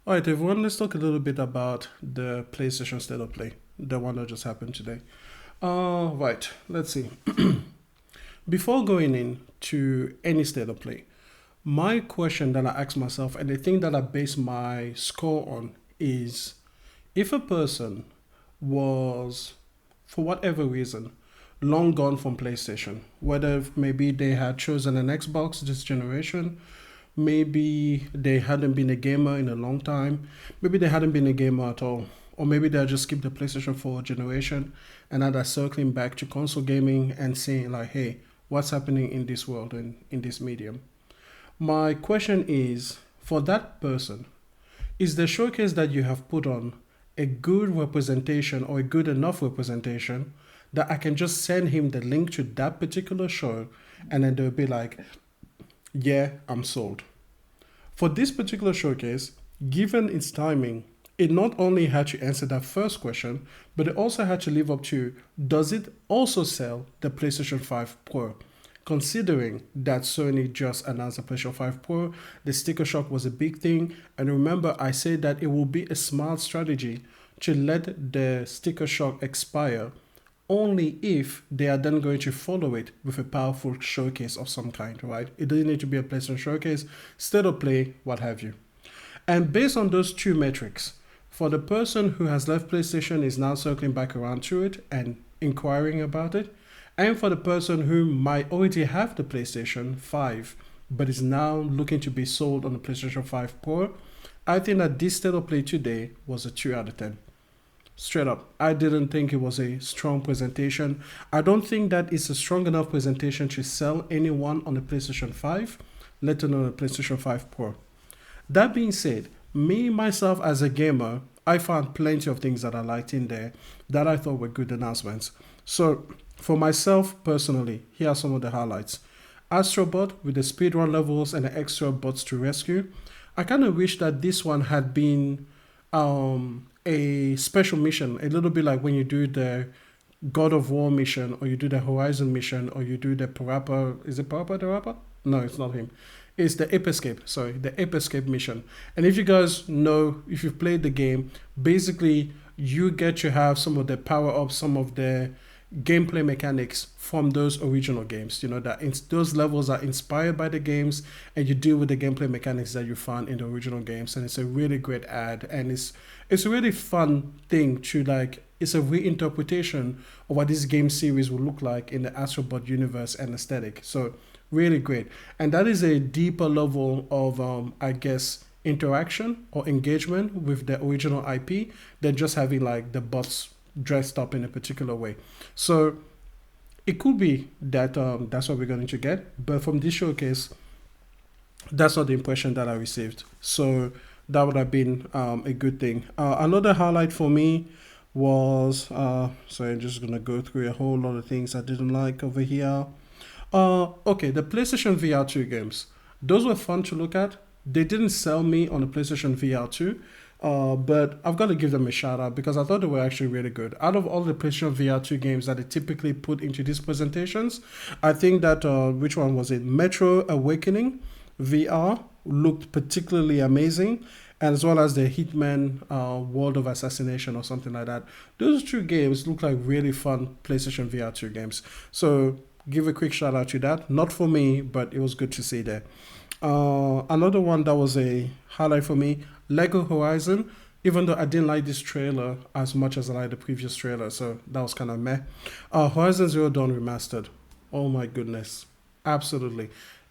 All right, everyone, let's talk a little bit about the PlayStation State of Play, the one that just happened today. Right, let's see. Before going into any State of Play, my question that I ask myself and the thing that I base my score on is if a person was, for whatever reason, long gone from PlayStation, whether maybe they had chosen an Xbox this generation, maybe they hadn't been a gamer in a long time, maybe they hadn't been a gamer at all, or maybe they just skipped the PlayStation 4 generation and now they're circling back to console gaming and saying, like, hey, what's happening in this world and in this medium? My question is for that person, is the showcase that you have put on a good representation or a good enough representation that I can just send him the link to that particular show and then they'll be like, yeah, I'm sold. For this particular showcase, given its timing, it not only had to answer that first question, but it also had to live up to does it also sell the PlayStation 5 Pro? Considering that Sony just announced the PlayStation 5 Pro, the sticker shock was a big thing. And remember, I said that it will be a smart strategy to let the sticker shock expire only if they are then going to follow it with a powerful showcase of some kind, right? It doesn't need to be a PlayStation showcase, state of play, what have you. And based on those two metrics, for the person who has left PlayStation is now circling back around to it and inquiring about it, and for the person who might already have the PlayStation 5 but is now looking to be sold on the PlayStation 5 Pro, I think that this state of play today was a 2 out of 10. Straight up, I didn't think it was a strong presentation. I don't think that it's a strong enough presentation to sell anyone on the PlayStation 5, let alone the PlayStation 5 Pro. That being said, me myself as a gamer, I found plenty of things that I liked in there that I thought were good announcements. So, for myself personally, here are some of the highlights. Astrobot with the speedrun levels and the extra bots to rescue. I kind of wish that this one had been a special mission, a little bit like when you do the God of War mission, or you do the Horizon mission, or you do the Parappa. Is it Parappa the Rapper? No, it's not him. It's the Ape Escape. Sorry, the Ape Escape mission. And if you guys know, if you've played the game, basically you get to have some of the power ups, some of the gameplay mechanics from those original games. You know that those levels are inspired by the games, and you deal with the gameplay mechanics that you found in the original games. And it's a really great ad, and it's a really fun thing to like. It's a reinterpretation of what this game series will look like in the Astrobot universe and aesthetic. So really great, and that is a deeper level of I guess interaction or engagement with the original IP than just having like the bots dressed up in a particular way. So it could be that that's what we're going to get, but from this showcase, that's not the impression that I received. So that would have been a good thing. Another highlight for me was sorry, I'm just gonna go through a whole lot of things I didn't like over here. Okay, the PlayStation VR 2 games. Those were fun to look at. They didn't sell me on the PlayStation VR 2, but I've got to give them a shout out because I thought they were actually really good. Out of all the PlayStation VR 2 games that they typically put into these presentations, I think that, which one was it? Metro Awakening VR looked particularly amazing, and as well as the Hitman World of Assassination or something like that. Those two games look like really fun PlayStation VR 2 games. So give a quick shout out to that. Not for me, but it was good to see there. Another one that was a highlight for me, Lego Horizon. Even though I didn't like this trailer as much as I liked the previous trailer, so that was kind of meh. Horizon Zero Dawn Remastered. Oh my goodness. Absolutely.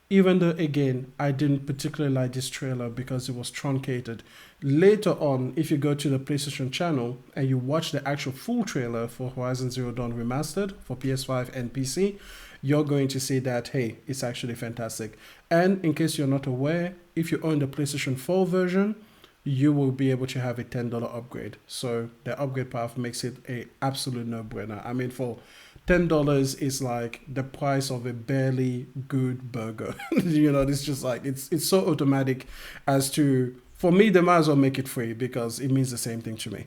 Even though, again, I didn't particularly like this trailer because it was truncated. Later on, if you go to the PlayStation channel and you watch the actual full trailer for Horizon Zero Dawn Remastered for PS5 and PC, you're going to see that, hey, it's actually fantastic. And in case you're not aware, if you own the PlayStation 4 version, you will be able to have a $10 upgrade. So the upgrade path makes it a absolute no-brainer. I mean, for $10 is like the price of a barely good burger. You know, it's just like it's so automatic as to, for me, they might as well make it free because it means the same thing to me.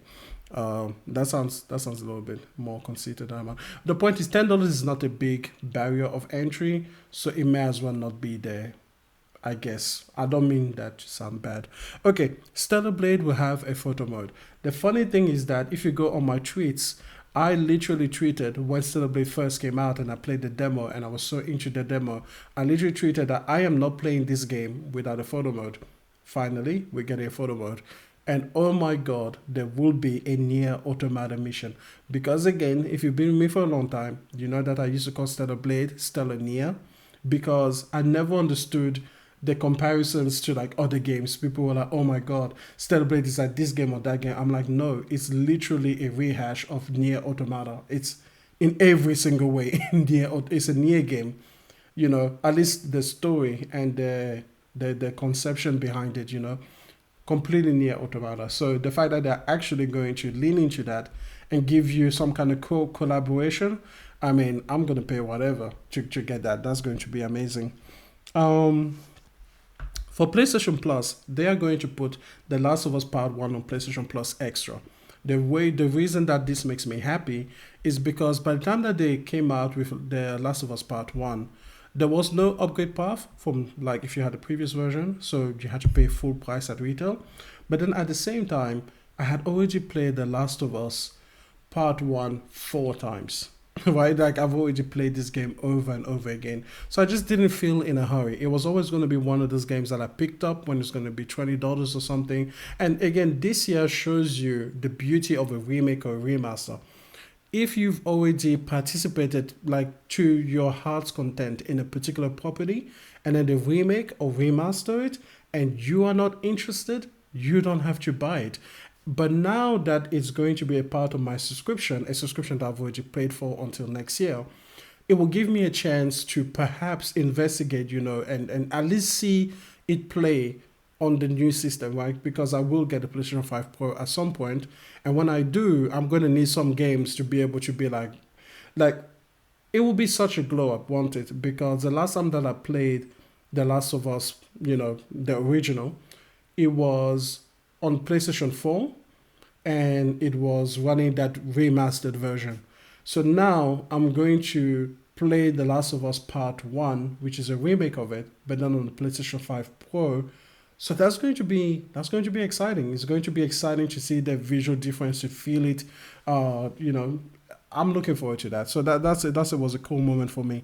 That sounds a little bit more conceited. The point is, $10 is not a big barrier of entry, so it may as well not be there I guess. I don't mean that to sound bad. Okay, Stellar Blade will have a photo mode. The funny thing is that if you go on my tweets, I literally tweeted when Stellar Blade first came out and I played the demo and I was so into the demo. I literally tweeted that I am not playing this game without a photo mode. Finally, we're getting a photo mode. And oh my god, there will be a Nier Automata mission. Because again, if you've been with me for a long time, you know that I used to call Stellar Blade Stellar Nier. Because I never understood the comparisons to like other games. People were like, oh my god, Stellar Blade is like this game or that game. I'm like, no, it's literally a rehash of Nier Automata. It's in every single way. It's a Nier game. You know, at least the story and the conception behind it, you know, completely Nier Automata. So the fact that they're actually going to lean into that and give you some kind of cool collaboration, I mean, I'm gonna pay whatever to get that. That's going to be amazing. Um, for PlayStation Plus, they are going to put The Last of Us Part 1 on PlayStation Plus Extra. The reason that this makes me happy is because by the time that they came out with The Last of Us Part 1, there was no upgrade path from like if you had the previous version, so you had to pay full price at retail. But then at the same time, I had already played The Last of Us Part 1 4 times. Right, like I've already played this game over and over again, so I just didn't feel in a hurry. It was always going to be one of those games that I picked up when it's going to be $20 or something. And again, this year shows you the beauty of a remake or a remaster. If you've already participated like to your heart's content in a particular property and then they remake or remaster it and you are not interested, you don't have to buy it. But now that it's going to be a part of my subscription, a subscription that I've already paid for until next year, it will give me a chance to perhaps investigate, you know, and at least see it play on the new system, right? Because I will get a PlayStation 5 Pro at some point, and when I do, I'm going to need some games to be able to be like it will be such a glow up, won't it? Because the last time that I played The Last of Us, you know, the original, it was on PlayStation 4 and it was running that remastered version. So now I'm going to play The Last of Us Part 1, which is a remake of it, but then on the PlayStation 5 Pro. So that's going to be exciting. It's going to be exciting to see the visual difference, to feel it. You know, I'm looking forward to that. So that was a cool moment for me.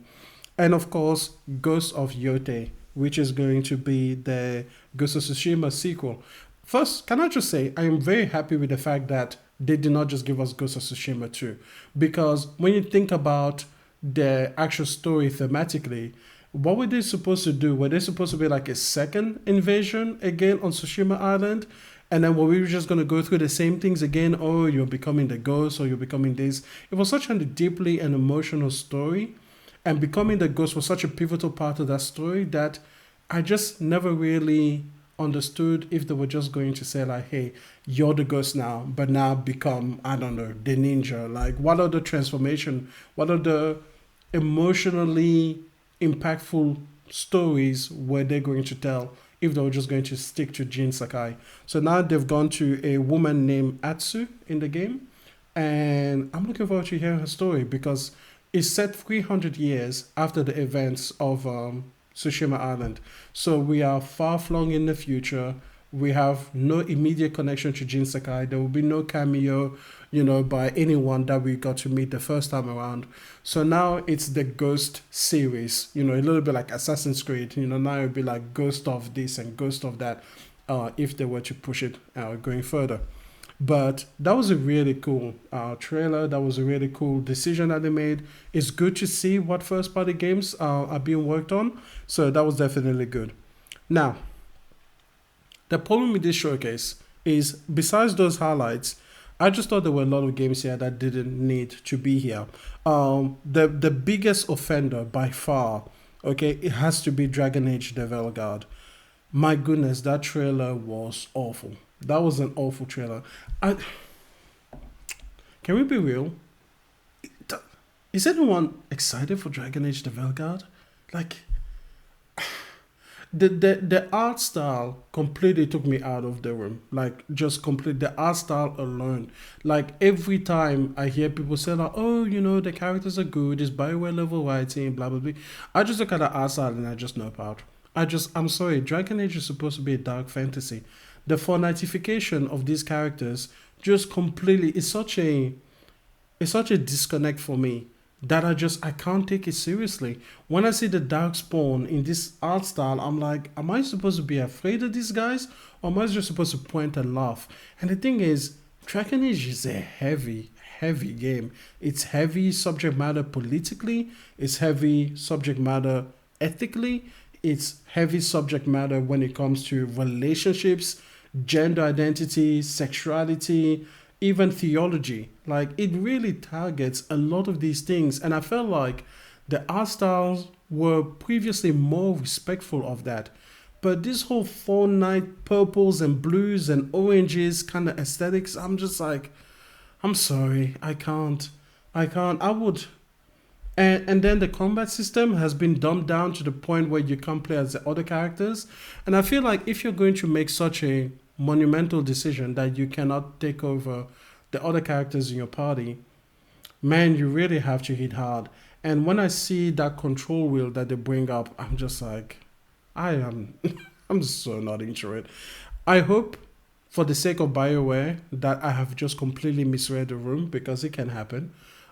And of course, Ghost of Yote, which is going to be the Ghost of Tsushima sequel. First, can I just say I am very happy with the fact that they did not just give us Ghost of Tsushima 2. Because when you think about the actual story thematically, what were they supposed to do? Were they supposed to be like a second invasion again on Tsushima Island? And then were we just going to go through the same things again? Oh, you're becoming the ghost or you're becoming this. It was such a deeply and emotional story. And becoming the ghost was such a pivotal part of that story that I just never really understood if they were just going to say like, hey, you're the ghost now, but now become, I don't know, the ninja. Like, what are the transformation? What are the emotionally impactful stories were they going to tell if they were just going to stick to Jin Sakai? So now they've gone to a woman named Atsu in the game, and I'm looking forward to hearing her story because it's set 300 years after the events of Tsushima Island. So we are far flung in the future. We have no immediate connection to Jin Sakai. There will be no cameo, you know, by anyone that we got to meet the first time around. So now it's the Ghost series, you know, a little bit like Assassin's Creed. You know, now it'll be like Ghost of this and Ghost of that, if they were to push it going further. But that was a really cool trailer. That was a really cool decision that they made. It's good to see what first party games are being worked on. So that was definitely good. Now, the problem with this showcase is besides those highlights, I just thought there were a lot of games here that didn't need to be here. The biggest offender by far, okay, it has to be Dragon Age The Veilguard. My goodness, that trailer was awful. That was an awful trailer. Can we be real? Is anyone excited for Dragon Age The Veilguard? Like, the art style completely took me out of the room. Like, just complete the art style alone. Like, every time I hear people say like, oh, you know, the characters are good, it's Bioware level writing, blah blah blah. I just look at the art style and I just nope out. I'm sorry, Dragon Age is supposed to be a dark fantasy. The fornification of these characters just completely it's such a disconnect for me that I can't take it seriously. When I see the Darkspawn in this art style, I'm like, am I supposed to be afraid of these guys, or am I just supposed to point and laugh? And the thing is, Dragon Age is a heavy game. It's heavy subject matter politically. It's heavy subject matter ethically. It's heavy subject matter when it comes to relationships, gender identity, sexuality, even theology. Like it really targets a lot of these things. And I felt like the art styles were previously more respectful of that. But this whole fall night purples and blues and oranges kind of aesthetics, I'm just like, I'm sorry, I can't. I can't. I would. And then the combat system has been dumbed down to the point where you can't play as the other characters. And I feel like if you're going to make such a monumental decision that you cannot take over the other characters in your party, man, you really have to hit hard. And when I see that control wheel that they bring up, I'm just like, I am, I'm so not into it. I hope, for the sake of BioWare, that I have just completely misread the room because it can happen.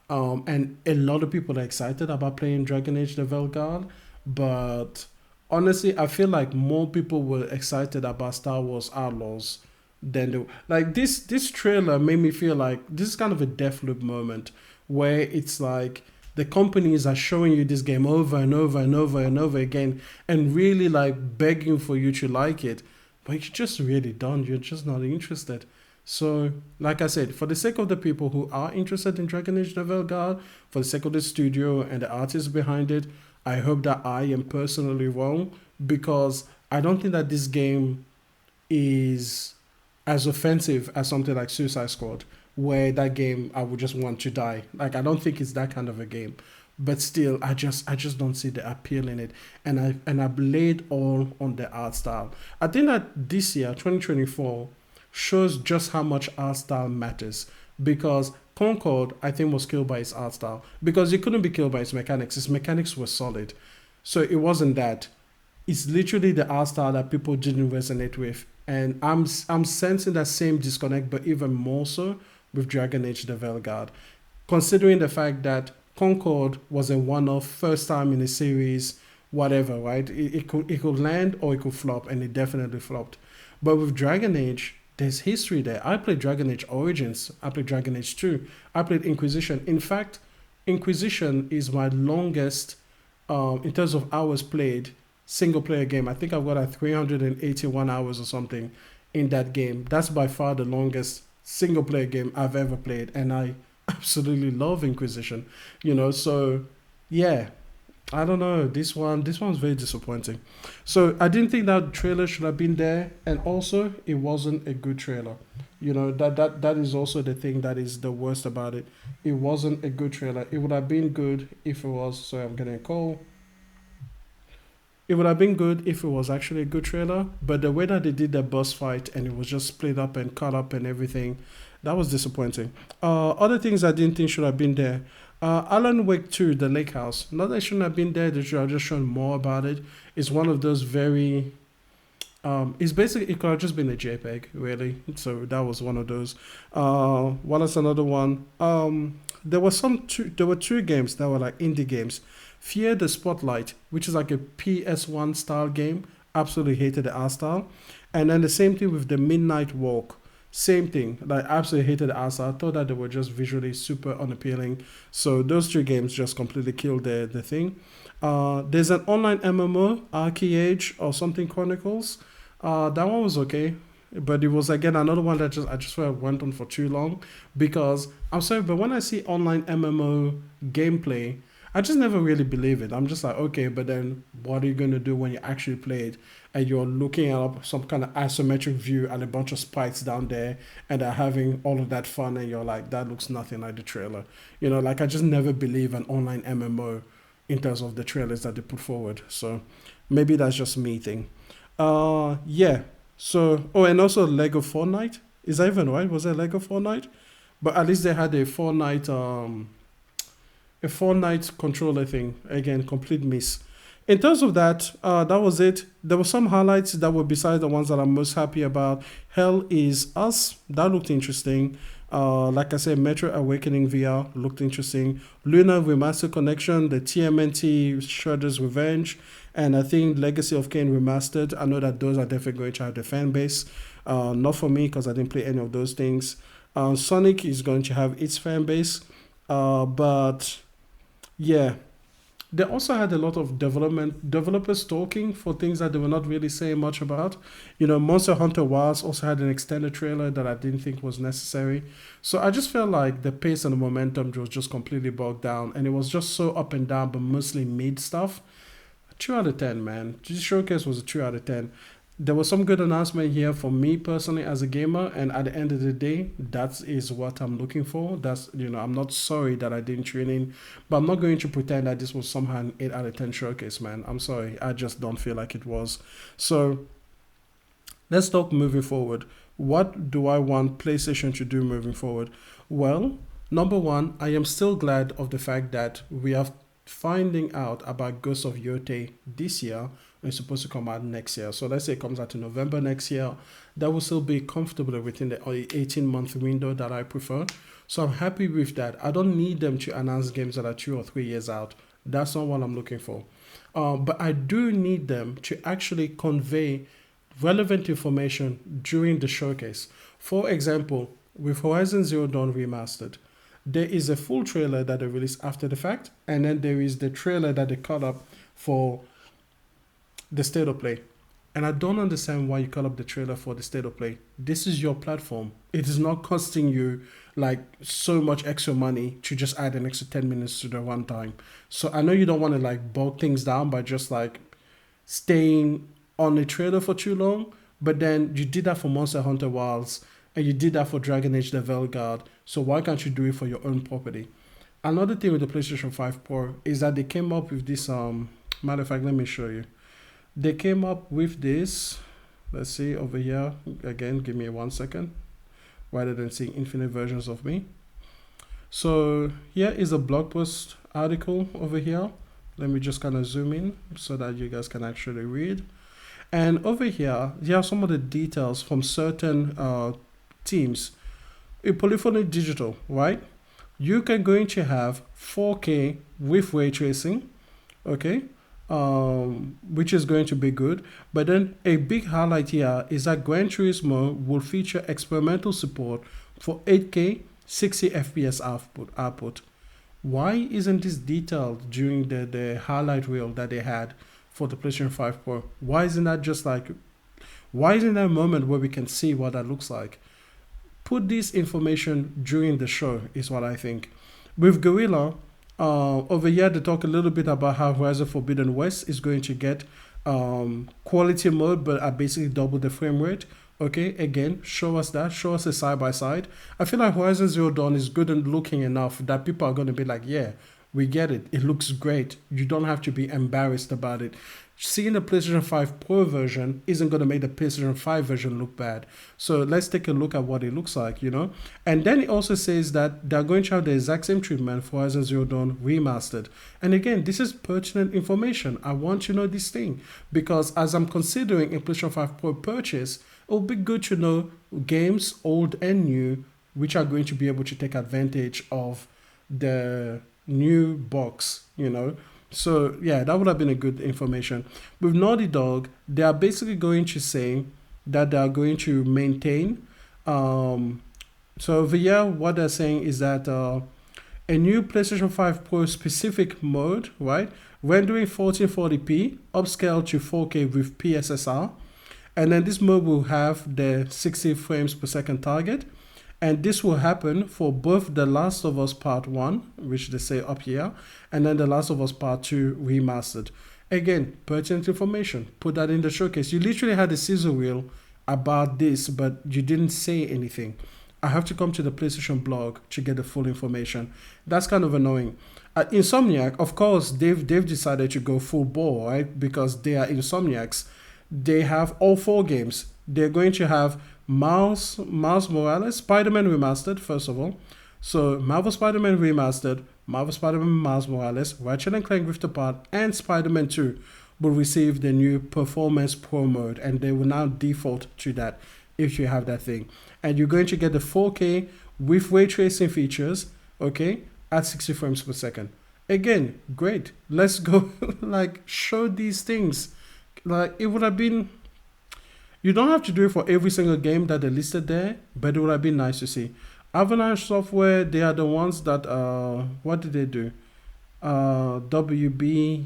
And a lot of people are excited about playing Dragon Age the Velguard, but honestly, I feel like more people were excited about Star Wars Outlaws than the like. This trailer made me feel like this is kind of a Deathloop moment where it's like the companies are showing you this game over and over and over and over again and really like begging for you to like it, but you just really don't. You're just not interested. So, like I said, for the sake of the people who are interested in Dragon Age Novel Guard, for the sake of the studio and the artists behind it, I hope that I am personally wrong, because I don't think that this game is as offensive as something like Suicide Squad, where that game I would just want to die. Like I don't think it's that kind of a game. But still, I just don't see the appeal in it, and I laid all on the art style. I think that this year, 2024, shows just how much art style matters, because Concord, I think, was killed by its art style because it couldn't be killed by its mechanics. Its mechanics were solid, so it wasn't that. It's literally the art style that people didn't resonate with, and I'm sensing that same disconnect, but even more so with Dragon Age: The Veilguard, considering the fact that Concord was a one-off, first time in a series, whatever, right? It could land or it could flop, and it definitely flopped. But with Dragon Age, there's history there. I played Dragon Age Origins. I played Dragon Age 2. I played Inquisition. In fact, Inquisition is my longest, in terms of hours played, single player game. I think I've got like 381 hours or something in that game. That's by far the longest single player game I've ever played. And I absolutely love Inquisition. So yeah, I don't know. This one's very disappointing. So I didn't think that trailer should have been there, and also it wasn't a good trailer. That is also the thing that is the worst about it. It wasn't a good trailer. It would have been good if it was. Sorry, I'm getting a call. It would have been good if it was actually a good trailer, but the way that they did the boss fight and it was just split up and cut up and everything, that was disappointing. Other things I didn't think should have been there. Alan Wake 2, The Lake House. Not that it shouldn't have been there, they should have just shown more about it. It's one of those very. It's basically, it could have just been a JPEG, really. So that was one of those. What is another one? There were two games that were like indie games. Fear the Spotlight, which is like a PS1 style game. Absolutely hated the art style. And then the same thing with the Midnight Walk. Same thing. Like absolutely hated the art style. I thought that they were just visually super unappealing. So those two games just completely killed the thing. There's an online MMO, Archeage or something Chronicles. That one was okay. But it was again another one that I just felt went on for too long, because I'm sorry, but when I see online MMO gameplay, I just never really believe it. I'm just like, okay, but then what are you going to do when you actually play it and you're looking up some kind of isometric view and a bunch of spikes down there and they're having all of that fun and you're like, that looks nothing like the trailer. Like I just never believe an online MMO in terms of the trailers that they put forward. So maybe that's just me thing. Yeah. So, and also Lego Fortnite. Is that even right? Was it Lego Fortnite? But at least they had a Fortnite controller thing. Again, complete miss. In terms of that, that was it. There were some highlights that were besides the ones that I'm most happy about. Hell is Us, that looked interesting. Like I said, Metro Awakening VR looked interesting. Luna Remaster Connection, the TMNT Shredder's Revenge, and I think Legacy of Kain Remastered. I know that those are definitely going to have the fan base. Not for me because I didn't play any of those things. Sonic is going to have its fan base. But yeah, they also had a lot of developers talking for things that they were not really saying much about. Monster Hunter Wilds also had an extended trailer that I didn't think was necessary. So I just felt like the pace and the momentum was just completely bogged down, and it was just so up and down, but mostly mid stuff. 2 out of 10, man. This showcase was a 2 out of 10. There was some good announcement here for me personally as a gamer, and at the end of the day, that is what I'm looking for. I'm not sorry that I didn't tune in, but I'm not going to pretend that this was somehow an 8 out of 10 showcase, man. I'm sorry, I just don't feel like it was. So let's talk moving forward. What do I want PlayStation to do moving forward? Well, number one, I am still glad of the fact that we are finding out about Ghost of Yote this year. It's supposed to come out next year. So let's say it comes out in November next year. That will still be comfortably within the 18-month window that I prefer. So I'm happy with that. I don't need them to announce games that are 2 or 3 years out. That's not what I'm looking for. But I do need them to actually convey relevant information during the showcase. For example, with Horizon Zero Dawn Remastered, there is a full trailer that they released after the fact, and then there is the trailer that they cut up for the state of play. And I don't understand why you call up the trailer for the state of play. This is your platform. It is not costing you like so much extra money to just add an extra 10 minutes to the runtime. So I know you don't want to like bog things down by just like staying on the trailer for too long, but then you did that for Monster Hunter Wilds and you did that for Dragon Age the Veilguard. So why can't you do it for your own property? Another thing with the PlayStation 5 Pro is that they came up with this matter of fact, let me show you. They came up with this. Let's see over here. Again, give me 1 second. Rather than seeing infinite versions of me. So here is a blog post article over here. Let me just kind of zoom in so that you guys can actually read. And over here are some of the details from certain teams. In Polyphony Digital, right? You can going to have 4K with ray tracing, okay? Which is going to be good. But then a big highlight here is that Gran Turismo will feature experimental support for 8K 60 FPS output. Why isn't this detailed during the highlight reel that they had for the PlayStation 5 Pro? Why isn't that a moment where we can see what that looks like? Put this information during the show is what I think. With Gorilla, over here they talk a little bit about how Horizon Forbidden West is going to get quality mode, but at basically double the frame rate. Okay, again, show us a side by side. I feel like Horizon Zero Dawn is good and looking enough that people are going to be like, yeah, we get it. It looks great. You don't have to be embarrassed about it. Seeing the PlayStation 5 Pro version isn't going to make the PlayStation 5 version look bad. So let's take a look at what it looks like, And then it also says that they're going to have the exact same treatment for Horizon Zero Dawn Remastered. And again, this is pertinent information. I want you to know this thing because as I'm considering a PlayStation 5 Pro purchase, it will be good to know games, old and new, which are going to be able to take advantage of the new box, So yeah, that would have been a good information. With Naughty Dog, they are basically going to say that they are going to maintain. So over here, what they're saying is that a new PlayStation 5 Pro specific mode, right? Rendering 1440p, upscale to 4K with PSSR. And then this mode will have the 60 frames per second target. And this will happen for both The Last of Us Part 1, which they say up here, and then The Last of Us Part 2 Remastered. Again, pertinent information. Put that in the showcase. You literally had a sizzle reel about this, but you didn't say anything. I have to come to the PlayStation blog to get the full information. That's kind of annoying. Insomniac, of course, they've decided to go full bore, right? Because they are Insomniacs. They have all 4 games. They're going to have Miles Morales, Spider-Man Remastered, first of all. So Marvel Spider-Man Remastered, Marvel Spider-Man Miles Morales, Ratchet and Clank Rift Apart, and Spider-Man 2 will receive the new Performance Pro mode, and they will now default to that if you have that thing. And you're going to get the 4K with ray tracing features, okay, at 60 frames per second. Again, great. Let's go like show these things. Like it would have been, you don't have to do it for every single game that they listed there, but it would have been nice to see. Avalanche Software, they are the ones that what did they do? WB,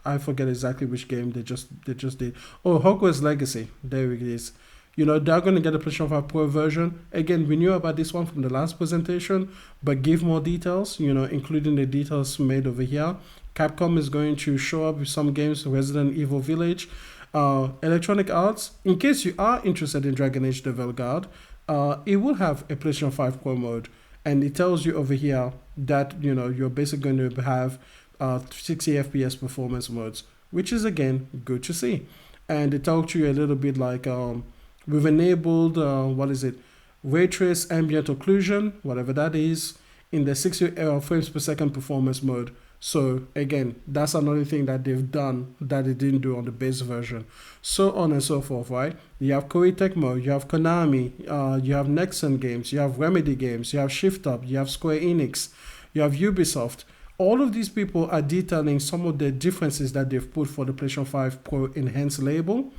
I forget exactly which game they just did. Oh, Hogwarts Legacy. There it is. You know, they're going to get a PlayStation 5 Pro version. Again, we knew about this one from the last presentation, but give more details, you know, including the details made over here. Capcom is going to show up with some games, Resident Evil Village. Electronic Arts, in case you are interested in Dragon Age The Vanguard, it will have a PlayStation 5 Pro mode. And it tells you over here that, you know, you're basically going to have 60 FPS performance modes, which is, again, good to see. And it talks to you a little bit like... we've enabled, ray trace ambient occlusion, whatever that is, in the 60 frames per second performance mode. So again, that's another thing that they've done that they didn't do on the base version. So on and so forth, right? You have Koei Tecmo, you have Konami, you have Nexon Games, you have Remedy Games, you have Shift Up, you have Square Enix, you have Ubisoft. All of these people are detailing some of the differences that they've put for the PlayStation 5 Pro Enhanced label.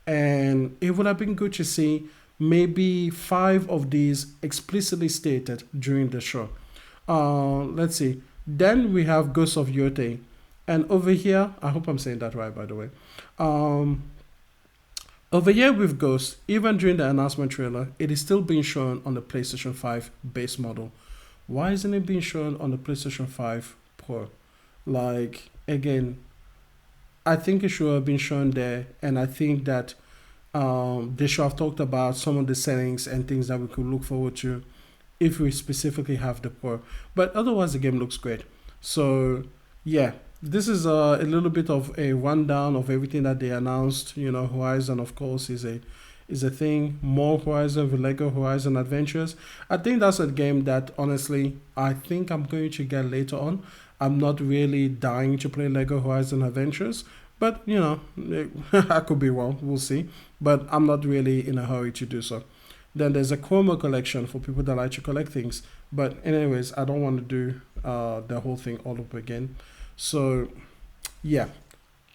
And it would have been good to see maybe 5 of these explicitly stated during the show. Let's see. Then we have Ghosts of Yotei. And over here, I hope I'm saying that right, by the way. Over here with Ghost, even during the announcement trailer, it is still being shown on the PlayStation 5 base model. Why isn't it being shown on the PlayStation 5 Pro? Like, again, I think it should have been shown there, and I think that they should have talked about some of the settings and things that we could look forward to if we specifically have the Pro. But otherwise, the game looks great. So, yeah, this is a little bit of a rundown of everything that they announced. You know, Horizon, of course, is a thing. More Horizon with Lego Horizon Adventures. I think that's a game that, honestly, I think I'm going to get later on. I'm not really dying to play Lego Horizon Adventures, but, you know, I could be wrong. We'll see. But I'm not really in a hurry to do so. Then there's a Chroma collection for people that like to collect things. But anyways, I don't want to do the whole thing all over again. So, yeah.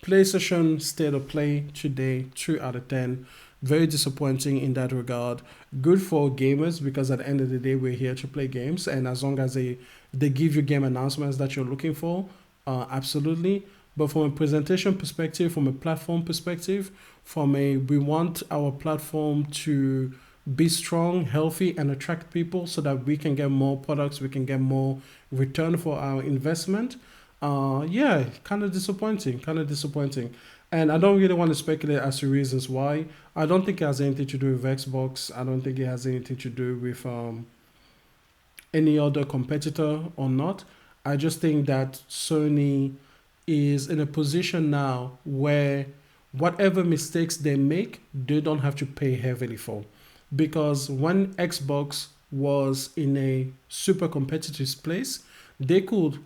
PlayStation State of Play today, 2 out of 10. Very disappointing in that regard. Good for gamers because at the end of the day, we're here to play games. And as long as they give you game announcements that you're looking for, absolutely. But from a presentation perspective, from a platform perspective, we want our platform to be strong, healthy, and attract people so that we can get more products, we can get more return for our investment. Yeah, kind of disappointing. And I don't really want to speculate as to reasons why. I don't think it has anything to do with Xbox. I don't think it has anything to do with any other competitor or not. I just think that Sony is in a position now where whatever mistakes they make, they don't have to pay heavily for. Because when Xbox was in a super competitive place, they could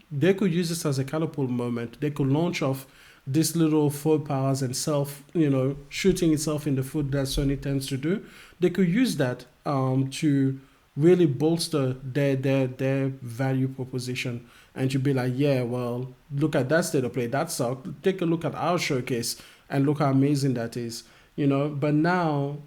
use this as a catapult moment. They could launch off this little faux pas and shooting itself in the foot that Sony tends to do. They could use that to really bolster their value proposition and to be like, yeah, well, look at that State of Play, that sucked. Take a look at our showcase and look how amazing that is, But now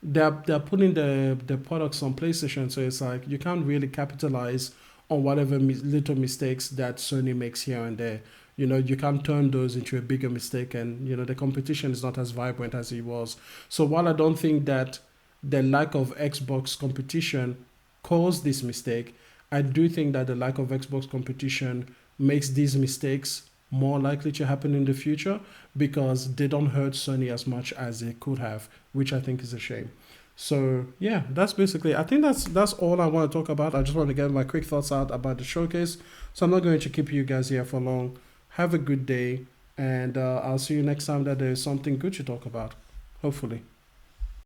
they're putting the products on PlayStation, so it's like you can't really capitalize on whatever little mistakes that Sony makes here and there. You can't turn those into a bigger mistake, and the competition is not as vibrant as it was. So while I don't think that the lack of Xbox competition caused this mistake, I do think that the lack of Xbox competition makes these mistakes more likely to happen in the future because they don't hurt Sony as much as they could have, which I think is a shame. So yeah, that's basically, I think that's all I want to talk about. I just want to get my quick thoughts out about the showcase. So I'm not going to keep you guys here for long. Have a good day, and I'll see you next time that there's something good to talk about, hopefully.